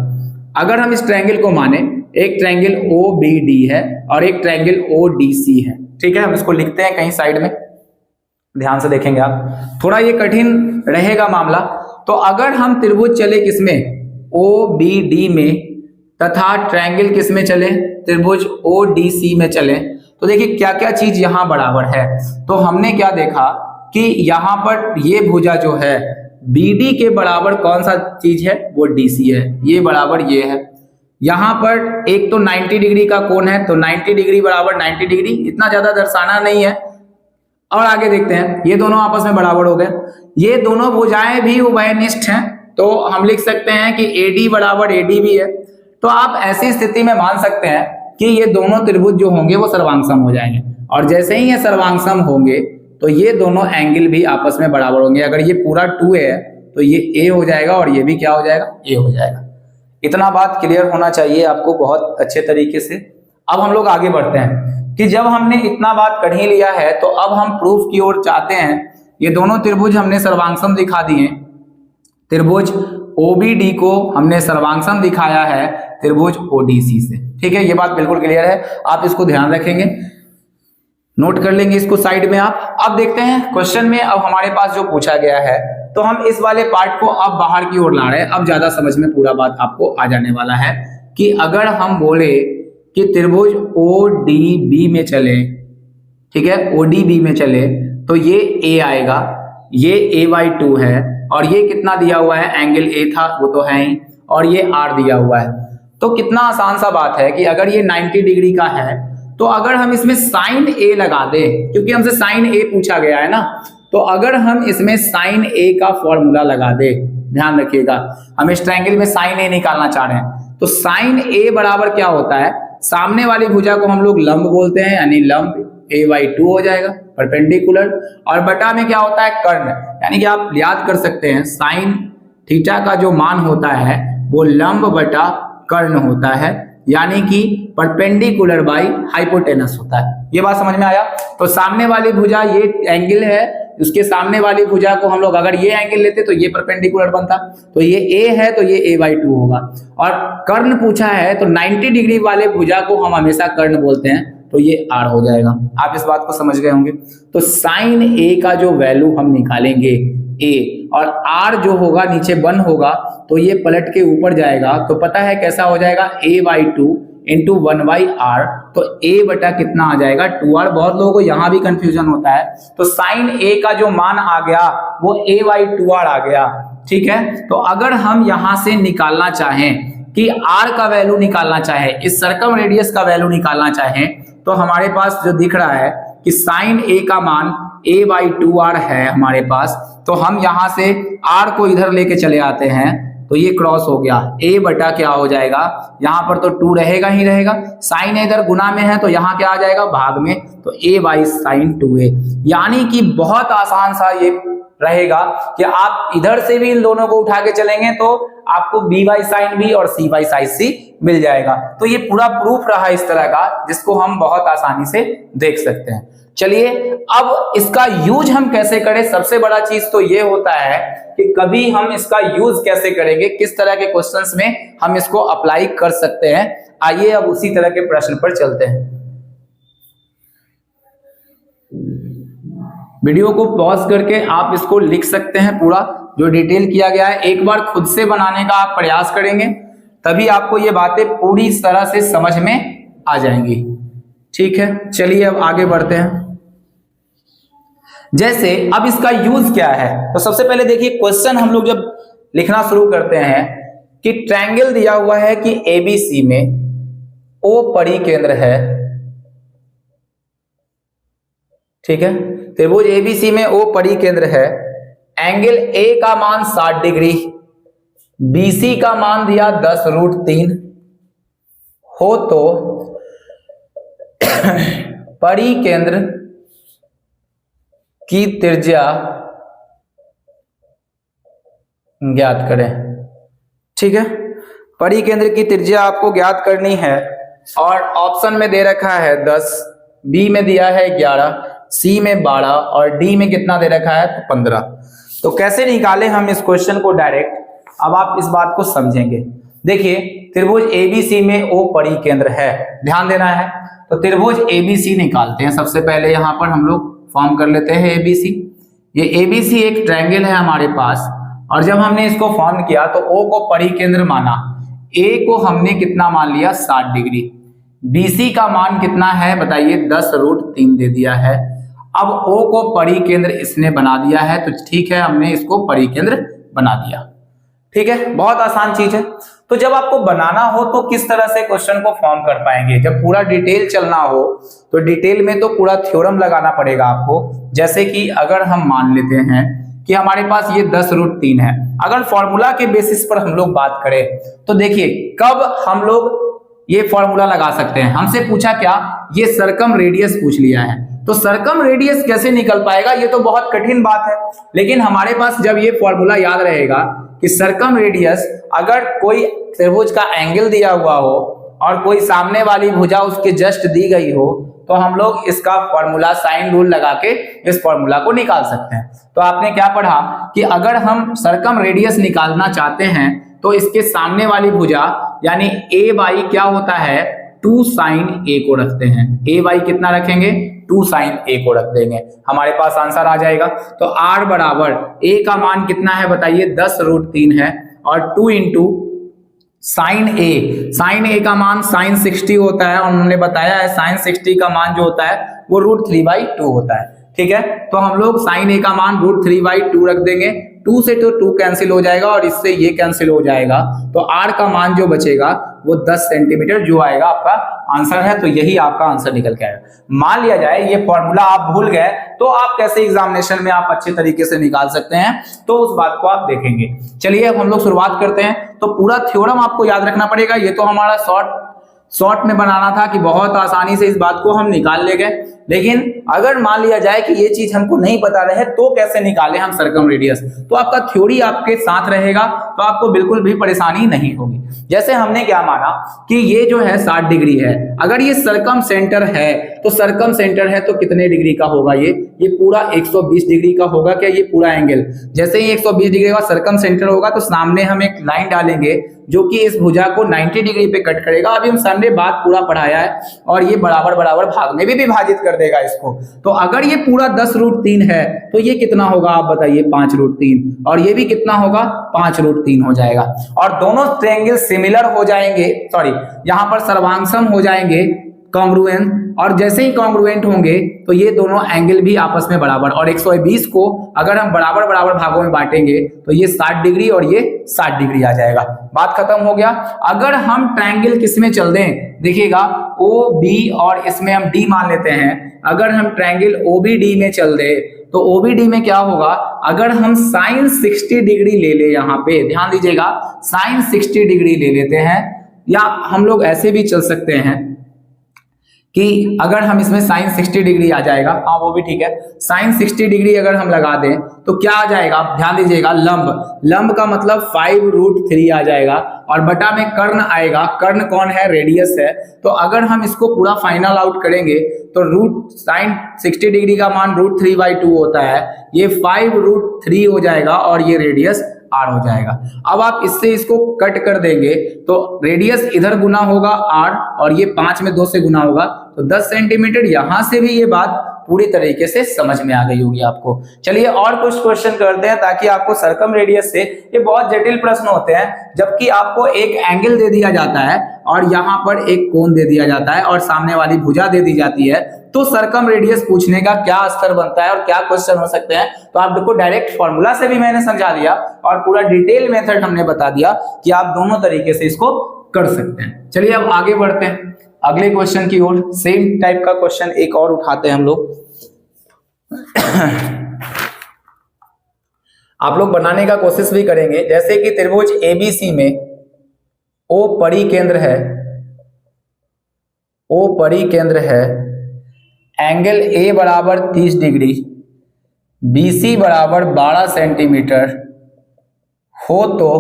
अगर हम इस ट्रायंगल को माने, एक ट्रायंगल OBD है और एक ट्रायंगल ODC है, ठीक है। हम इसको लिखते हैं कहीं साइड में, ध्यान से देखेंगे आप, थोड़ा ये कठिन रहेगा मामला। तो अगर हम त्रिभुज चले किसमें, OBD में, तथा ट्रायंगल किसमें चले, त्रिभुज ODC में चले, तो देखिए क्या क्या चीज यहां बराबर है। तो हमने क्या देखा कि यहां पर ये भुजा जो है BD के बराबर कौन सा चीज है, वो DC है, ये बराबर ये है। यहां पर एक तो 90 डिग्री का कोण है, तो 90 डिग्री बराबर 90 डिग्री, इतना ज्यादा दर्शाना नहीं है। और आगे देखते हैं, ये दोनों आपस में बराबर हो गए। ये दोनों भुजाएं भी उभयनिष्ठ हैं, तो हम लिख सकते हैं कि AD बराबर AD भी है। तो आप ऐसी स्थिति में मान सकते हैं कि ये दोनों त्रिभुज जो होंगे वो सर्वांगसम हो जाएंगे, और जैसे ही ये सर्वांगसम होंगे तो ये दोनों एंगल भी आपस में बराबर होंगे। अगर ये पूरा 2A है तो ये A हो जाएगा और ये भी क्या हो जाएगा, A हो जाएगा। इतना बात क्लियर होना चाहिए आपको बहुत अच्छे तरीके से। अब हम लोग आगे बढ़ते हैं कि जब हमने इतना बात कर ही लिया है तो अब हम प्रूफ की ओर चाहते हैं ये दोनों त्रिभुज हमने सर्वांगसम दिखा दिए। त्रिभुज OBD को हमने सर्वांगसम दिखाया है त्रिभुज ODC से। ठीक है, ये बात बिल्कुल क्लियर है, आप इसको ध्यान रखेंगे, नोट कर लेंगे इसको साइड में आप। अब देखते हैं क्वेश्चन में, अब हमारे पास जो पूछा गया है, तो हम इस वाले पार्ट को अब बाहर की ओर ला रहे हैं। अब ज्यादा समझ में पूरा बात आपको आ जाने वाला है कि अगर हम बोले कि त्रिभुज ODB में चले, ठीक है, ODB में चले, तो ये A आएगा, ये A/2 है, और ये कितना दिया हुआ है, एंगल A था वो तो है ही, और ये R दिया हुआ है। तो कितना आसान सा बात है कि अगर ये 90 डिग्री का है, तो अगर हम इसमें साइन A लगा दें, क्योंकि हमसे साइन A पूछा गया है ना, तो अगर हम इसमें साइन A का फॉर्मूला लगा दे, ध्यान रखिएगा, हम इस ट्रायंगल में साइन A निकालना चाह रहे हैं, तो साइन A बराबर क्या होता है, सामने वाली भुजा को हम लोग लंब बोलते हैं, यानी लंब A/2 हो जाएगा, परपेंडिकुलर, और बटा में क्या होता है, कर्ण, यानी कि आप याद कर सकते हैं साइन थीटा का जो मान होता है वो लंब बटा कर्ण होता है, यानी कि परपेंडिकुलर बाई हाइपोटेनस होता है। ये बात समझ में आया। तो सामने वाली भुजा ये एंगल है, उसके सामने वाली भुजा को हम लोग अगर ये एंगल लेते तो ये परपेंडिकुलर बनता, तो ये A है तो ये A/2 होगा। और कर्ण पूछा है तो 90 डिग्री वाले भुजा को हम हमेशा कर्ण बोलते हैं, तो ये R हो जाएगा। आप इस बात को समझ गए होंगे। तो साइन A का जो वैल्यू हम निकालेंगे A, और R जो होगा नीचे 1 होगा, तो ये पलट के ऊपर जाएगा, तो पता है कैसा हो जाएगा, A/2 इंटू 1/R, तो A बटा कितना आ जाएगा, 2R। बहुत लोगों को यहाँ भी कंफ्यूजन होता है, तो साइन A का जो मान आ गया वो A/2R आ गया। ठीक है, तो अगर हम यहाँ से निकालना चाहें कि R का वैल्यू निकालना चाहें, इस सर्कम रेडियस का वैल्यू निकालना चाहें, तो हमारे पास जो दिख रहा है कि साइन A का मान A/2R है हमारे पास, तो हम यहां से R को इधर लेके चले आते हैं, तो ये क्रॉस हो गया, A बटा क्या हो जाएगा, यहां पर तो 2 रहेगा ही रहेगा, साइन इधर गुना में है तो यहां क्या आ जाएगा, भाग में, तो A/sin2A। यानी कि बहुत आसान सा ये रहेगा कि आप इधर से भी इन दोनों को उठा के चलेंगे तो आपको B/sin B और C/sin C मिल जाएगा। तो ये पूरा प्रूफ रहा इस तरह का, जिसको हम बहुत आसानी से देख सकते हैं। चलिए अब इसका यूज हम कैसे करें, सबसे बड़ा चीज तो ये होता है कि कभी हम इसका यूज कैसे करेंगे, किस तरह के क्वेश्चंस में हम इसको अप्लाई कर सकते हैं। आइए अब उसी तरह के प्रश्न पर चलते हैं। वीडियो को पॉज करके आप इसको लिख सकते हैं, पूरा जो डिटेल किया गया है एक बार खुद से बनाने का आप प्रयास करेंगे, तभी आपको ये बातें पूरी तरह से समझ में आ जाएंगी। ठीक है, चलिए अब आगे बढ़ते हैं। जैसे अब इसका यूज क्या है, तो सबसे पहले देखिए क्वेश्चन हम लोग जब लिखना शुरू करते हैं कि ट्रायंगल दिया हुआ है कि ABC में O परिकेंद्र है, ठीक है, त्रिभुज ABC में O परिकेंद्र है, एंगल A का मान 60 डिग्री, BC का मान दिया 10√3 हो, तो परिकेंद्र की त्रिज्या ज्ञात करें। ठीक है, परिकेंद्र की त्रिज्या आपको ज्ञात करनी है, और ऑप्शन में दे रखा है 10, बी में दिया है 11, सी में 12, और डी में कितना दे रखा है, तो 15। तो कैसे निकालें हम इस क्वेश्चन को डायरेक्ट, अब आप इस बात को समझेंगे। देखिए त्रिभुज ABC में O परिकेंद्र है, ध्यान देना है। तो त्रिभुज ABC निकालते हैं। सबसे पहले यहां पर हम लोग फॉर्म कर लेते हैं ABC। ये ABC एक ट्रायंगल है हमारे पास, और जब हमने इसको फॉर्म किया तो O को परिकेंद्र माना, A को हमने कितना मान लिया, 60 डिग्री, BC का मान कितना है बताइए, 10√3 दे दिया है। अब O को परिकेंद्र इसने बना दिया है, तो ठीक है, हमने इसको परिकेंद्र बना दिया। ठीक है, बहुत आसान चीज है। तो जब आपको बनाना हो तो किस तरह से क्वेश्चन को फॉर्म कर पाएंगे, जब पूरा डिटेल चलना हो तो डिटेल में तो पूरा थ्योरम लगाना पड़ेगा आपको। जैसे कि अगर हम मान लेते हैं कि हमारे पास ये 10√3 है, अगर फॉर्मूला के बेसिस पर हम लोग बात करें तो देखिए कब हम लोग ये फॉर्मूला लगा सकते हैं। हमसे पूछा क्या, ये सर्कम रेडियस पूछ लिया है, तो सर्कम रेडियस कैसे निकल पाएगा, ये तो बहुत कठिन बात है। लेकिन हमारे पास जब ये फॉर्मूला याद रहेगा कि सर्कम रेडियस, अगर कोई त्रिभुज का एंगल दिया हुआ हो और कोई सामने वाली भुजा उसके जस्ट दी गई हो, तो हम लोग इसका फॉर्मूला साइन रूल लगा के इस फॉर्मूला को निकाल सकते हैं। तो आपने क्या पढ़ा कि अगर हम सर्कम रेडियस निकालना चाहते हैं तो इसके सामने वाली भुजा यानी ए बाई क्या होता है 2 साइन ए को रखते हैं। ए बाई कितना रखेंगे 2 साइन ए को रख देंगे, हमारे पास आंसर आ जाएगा। तो आर बराबर ए का मान कितना है बताइए 10√3 है और 2 इंटू साइन ए का मान साइन 60 होता है और उन्होंने बताया है साइन 60 का मान जो होता है वो √3/2 होता है। ठीक है, तो हम लोग साइन ए का मान √3/2 रख देंगे। 2 से तो 2 कैंसिल हो जाएगा और इससे ये कैंसिल हो जाएगा, तो आर का मान जो बचेगा वो 10 सेंटीमीटर जो आएगा आपका आंसर है। तो यही आपका आंसर निकल के आएगा। मान लिया जाए ये फॉर्मूला आप भूल गए तो आप कैसे एग्जामिनेशन में आप अच्छे तरीके से निकाल सकते हैं, तो उस बात को आप देखेंगे। चलिए अब हम लोग शुरुआत करते हैं। तो पूरा थ्योरम आपको याद रखना पड़ेगा। ये तो हमारा शॉर्ट में बनाना था कि बहुत आसानी से इस बात को हम निकाल ले गए, लेकिन अगर मान लिया जाए कि ये चीज हमको नहीं पता रहे तो कैसे निकालें हम सर्कम रेडियस, तो आपका थ्योरी आपके साथ रहेगा तो आपको बिल्कुल भी परेशानी नहीं होगी। जैसे हमने क्या माना कि ये जो है 60 डिग्री है, अगर ये सर्कम सेंटर है तो सर्कम सेंटर है तो कितने डिग्री का होगा ये पूरा 120 डिग्री का होगा। क्या ये पूरा एंगल जैसे ही 120 डिग्री का सर्कम सेंटर होगा तो सामने हम एक लाइन डालेंगे जो कि इस भुजा को 90 डिग्री पे कट करेगा। अभी हम सर ने बात पूरा पढ़ाया है और ये बराबर बराबर भाग में भी विभाजित कर देगा इसको। तो अगर ये पूरा 10√3 है तो ये कितना होगा आप बताइए 5√3 और ये भी कितना होगा 5√3 हो जाएगा। और दोनों ट्रायंगल सिमिलर हो जाएंगे, सॉरी यहाँ पर सर्वांगसम हो जाएंगे, कॉन्ग्रुएंट, और जैसे ही कॉन्ग्रुएंट होंगे तो ये दोनों एंगल भी आपस में बराबर, और 120 को अगर हम बराबर बराबर भागों में बांटेंगे तो ये 60 डिग्री और ये 60 डिग्री आ जाएगा। बात खत्म हो गया। अगर हम ट्रायंगल किस में चल दें, देखिएगा ओ बी और इसमें हम डी मान लेते हैं। अगर हम ट्रायंगल ओबीडी में चल दे तो ओबीडी में क्या होगा, अगर हम साइन 60 डिग्री ले ले, यहाँ पे ध्यान दीजिएगा साइन 60 डिग्री ले लेते हैं, या हम लोग ऐसे भी चल सकते हैं कि अगर हम इसमें साइन 60 डिग्री आ जाएगा, हाँ वो भी ठीक है, साइन 60 डिग्री अगर हम लगा दें तो क्या आ जाएगा, ध्यान दीजिएगा लंब का मतलब 5√3 आ जाएगा और बटा में कर्ण आएगा। कर्ण कौन है, रेडियस है। तो अगर हम इसको पूरा फाइनल आउट करेंगे तो साइन 60 डिग्री का मान √3/2 होता है, ये 5√3 हो जाएगा और ये रेडियस आर हो जाएगा। अब आप इससे इसको कट कर देंगे तो रेडियस इधर गुना होगा आर और ये 5 में 2 से गुना होगा तो 10 सेंटीमीटर। यहां से भी ये बात पूरी तरीके से समझ में आ गई होगी आपको। चलिए और कुछ क्वेश्चन करते हैं ताकि आपको सर्कम रेडियस से, ये बहुत जटिल प्रश्न होते हैं जबकि आपको एक एंगल दे दिया जाता है और यहाँ पर एक कोण दे दिया जाता है और सामने वाली भुजा दे दी जाती है, तो सर्कम रेडियस पूछने का क्या स्तर बनता है और क्या क्वेश्चन हो सकते हैं। तो आप देखो डायरेक्ट फॉर्मूला से भी मैंने समझा दिया और पूरा डिटेल मेथड हमने बता दिया कि आप दोनों तरीके से इसको कर सकते हैं। चलिए अब आगे बढ़ते हैं अगले क्वेश्चन की ओर। सेम टाइप का क्वेश्चन एक और उठाते हैं हम लोग। आप लोग बनाने का कोशिश भी करेंगे। जैसे कि त्रिभुज एबीसी में ओ परिकेंद्र है, एंगल ए बराबर 30 डिग्री, बीसी बराबर 12 सेंटीमीटर हो तो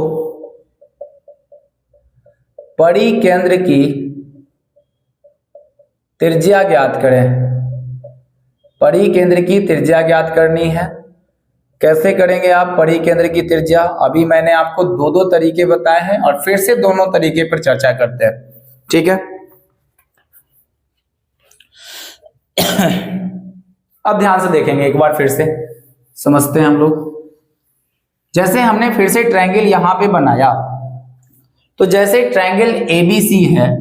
परिकेंद्र की त्रिज्या ज्ञात करें। परिकेंद्र की त्रिज्या ज्ञात करनी है। कैसे करेंगे आप परिकेंद्र की त्रिज्या? अभी मैंने आपको दो तरीके बताए हैं और फिर से दोनों तरीके पर चर्चा करते हैं, ठीक है। अब ध्यान से देखेंगे, एक बार फिर से समझते हैं हम लोग। जैसे हमने फिर से ट्रायंगल यहां पे बनाया, तो जैसे ट्रायंगल एबीसी है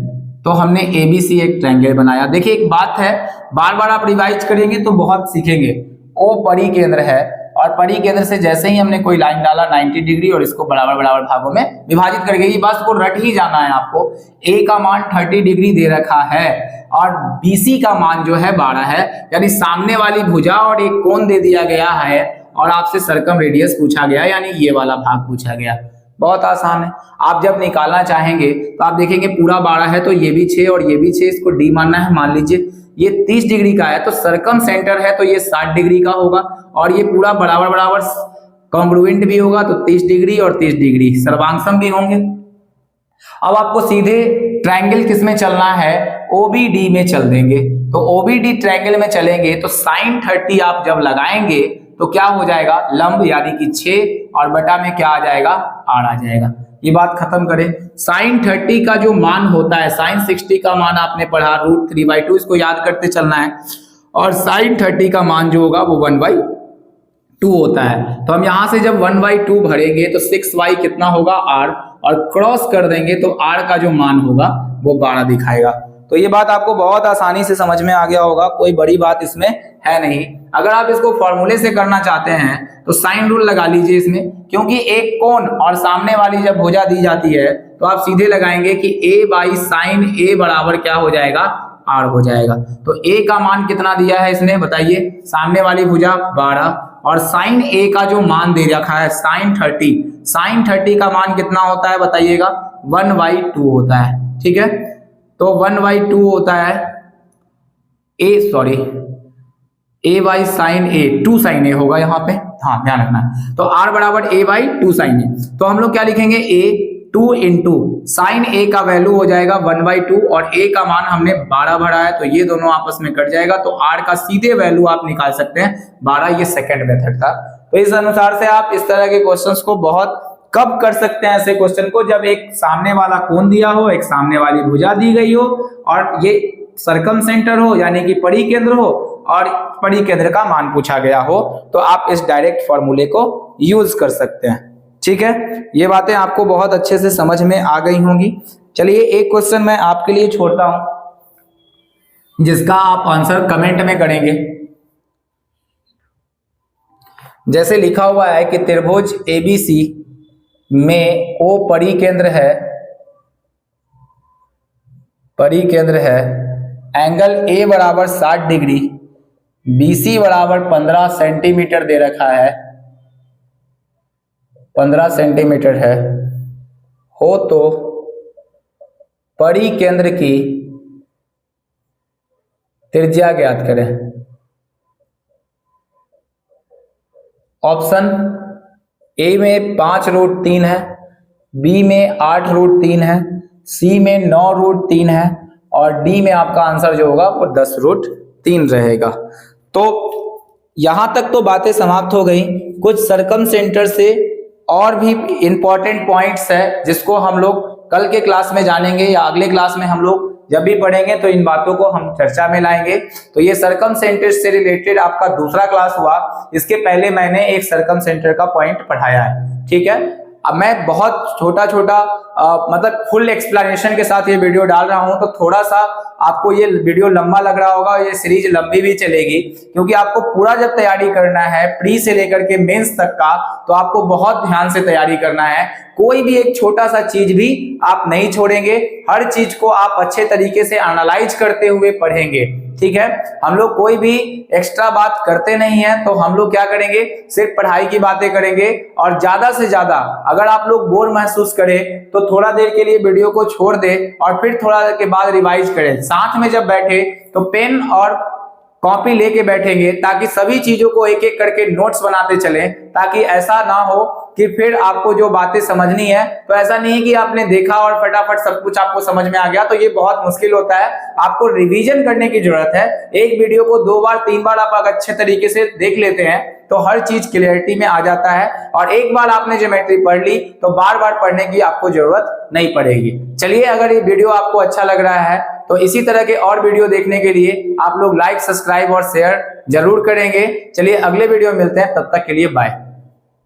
तो हमने एबीसी एक ट्रायंगल बनाया। देखिए एक बात है, बार बार आप रिवाइज करेंगे तो बहुत सीखेंगे। ओ परिकेंद्र है और परिकेंद्र से जैसे ही हमने कोई लाइन डाला 90 डिग्री और इसको बराबर बराबर भागों में विभाजित करके, ये बात को रट ही जाना है आपको। ए का मान 30 डिग्री दे रखा है और बीसी का मान जो है 12 है, यानी सामने वाली भुजा और एक कोण दे दिया गया है और आपसे सर्कम रेडियस पूछा गया, यानी ये वाला भाग पूछा गया। बहुत आसान है। आप जब निकालना चाहेंगे तो आप देखेंगे पूरा 12 है तो ये भी 6 और ये भी 6, इसको डी मानना है। मान लीजिए ये 30 डिग्री का है तो सर्कम सेंटर है तो ये 60 डिग्री का होगा और ये पूरा बराबर बराबर कॉन्ग्रुएंट भी होगा तो 30 डिग्री और 30 डिग्री सर्वांगसम भी होंगे। अब आपको सीधे ट्रायंगल किस में चलना है, ओबीडी में चल देंगे। तो ओबीडी ट्रायंगल में चलेंगे तो साइन 30 आप जब लगाएंगे तो क्या हो जाएगा, लंब यानी कि 6 और बटा में क्या आ जाएगा, आर आ जाएगा। ये बात खत्म करें। साइन 30 का जो मान होता है, साइन 60 का मान आपने पढ़ा √3/2, इसको याद करते चलना है। और साइन 30 का मान जो होगा वो 1/2 होता है। तो हम यहां से जब 1/2 भरेंगे तो 6y कितना होगा, r, और क्रॉस कर देंगे तो r का जो मान होगा वो 12 दिखाएगा। तो ये बात आपको बहुत आसानी से समझ में आ गया होगा, कोई बड़ी बात इसमें है नहीं। अगर आप इसको फॉर्मूले से करना चाहते हैं तो साइन रूल लगा लीजिए इसमें, क्योंकि एक कोण और सामने वाली जब भुजा दी जाती है तो आप सीधे लगाएंगे कि a/sin a बराबर क्या हो जाएगा, r हो जाएगा। तो a का मान कितना दिया है इसने बताइए, सामने वाली भुजा 12, और साइन a का जो मान दे रखा है साइन 30 का मान कितना होता है बताइएगा, 1/2 होता है। ठीक है, तो 1/2 होता है a/sin a, 2 sin a होगा यहाँ पे, हाँ ध्यान रखना है। तो r बराबर a/2 sin a। तो हम लोग क्या लिखेंगे, a 2 इंटू साइन a का वैल्यू हो जाएगा 1/2 और a का मान हमने 12 भरा है, तो ये दोनों आपस में कट जाएगा। तो r का सीधे वैल्यू आप निकाल सकते हैं 12। ये सेकंड मेथड था। तो इस अनुसार से आप इस तरह के क्वेश्चंस को बहुत कब कर सकते हैं, ऐसे क्वेश्चन को जब एक सामने वाला कोण दिया हो, एक सामने वाली भुजा दी गई हो, और ये सरकम सेंटर हो यानी कि परिकेंद्र हो, और परिकेंद्र का मान पूछा गया हो, तो आप इस डायरेक्ट फॉर्मूले को यूज कर सकते हैं। ठीक है, ये बातें आपको बहुत अच्छे से समझ में आ गई होंगी। चलिए एक क्वेश्चन मैं आपके लिए छोड़ता हूं जिसका आप आंसर कमेंट में करेंगे। जैसे लिखा हुआ है कि त्रिभुज एबीसी में O परिकेंद्र है, एंगल A बराबर 60 डिग्री, BC बराबर 15 सेंटीमीटर दे रखा है, 15 सेंटीमीटर है हो, तो परिकेंद्र की त्रिज्या ज्ञात करें। ऑप्शन ए में 5√3 है, बी में 8√3 है, सी में 9√3 है, और डी में आपका आंसर जो होगा वो 10√3 रहेगा। तो यहां तक तो बातें समाप्त हो गई। कुछ सरकम सेंटर से और भी इंपॉर्टेंट पॉइंट्स है जिसको हम लोग कल के क्लास में जानेंगे, या अगले क्लास में हम लोग जब भी पढ़ेंगे तो इन बातों को हम चर्चा में लाएंगे। तो ये सरकम सेंटर से रिलेटेड आपका दूसरा क्लास हुआ। इसके पहले मैंने एक सरकम सेंटर का पॉइंट पढ़ाया है। ठीक है, अब मैं बहुत छोटा मतलब फुल एक्सप्लेनेशन के साथ ये वीडियो डाल रहा हूं, तो थोड़ा सा आपको ये वीडियो लंबा लग रहा होगा, ये सीरीज लंबी भी चलेगी, क्योंकि आपको पूरा जब तैयारी करना है प्री से लेकर के मेंस तक का, तो आपको बहुत ध्यान से तैयारी करना है। कोई भी एक छोटा सा चीज भी आप नहीं छोड़ेंगे, हर चीज को आप अच्छे तरीके से एनालाइज करते हुए पढ़ेंगे। ठीक है, हम लोग कोई भी एक्स्ट्रा बात करते नहीं है, तो हम लोग क्या करेंगे, सिर्फ पढ़ाई की बातें करेंगे। और ज्यादा से ज्यादा अगर आप लोग बोर महसूस करें तो थोड़ा देर के लिए वीडियो को छोड़ दे और फिर थोड़ा देर के बाद रिवाइज करें। साथ में जब बैठे तो पेन और कॉपी लेके बैठेंगे, ताकि सभी चीजों को एक एक करके नोट्स बनाते चलें, ताकि ऐसा ना हो कि फिर आपको जो बातें समझनी है, तो ऐसा नहीं है कि आपने देखा और फटाफट सब कुछ आपको समझ में आ गया, तो ये बहुत मुश्किल होता है। आपको रिवीजन करने की जरूरत है। एक वीडियो को 2 बार 3 बार आप अगर अच्छे तरीके से देख लेते हैं तो हर चीज क्लियरिटी में आ जाता है, और एक बार आपने ज्योमेट्री पढ़ ली तो बार बार पढ़ने की आपको जरूरत नहीं पड़ेगी। चलिए, अगर ये वीडियो आपको अच्छा लग रहा है तो इसी तरह के और वीडियो देखने के लिए आप लोग लाइक, सब्सक्राइब और शेयर जरूर करेंगे। चलिए अगले वीडियो में मिलते हैं, तब तक के लिए बाय।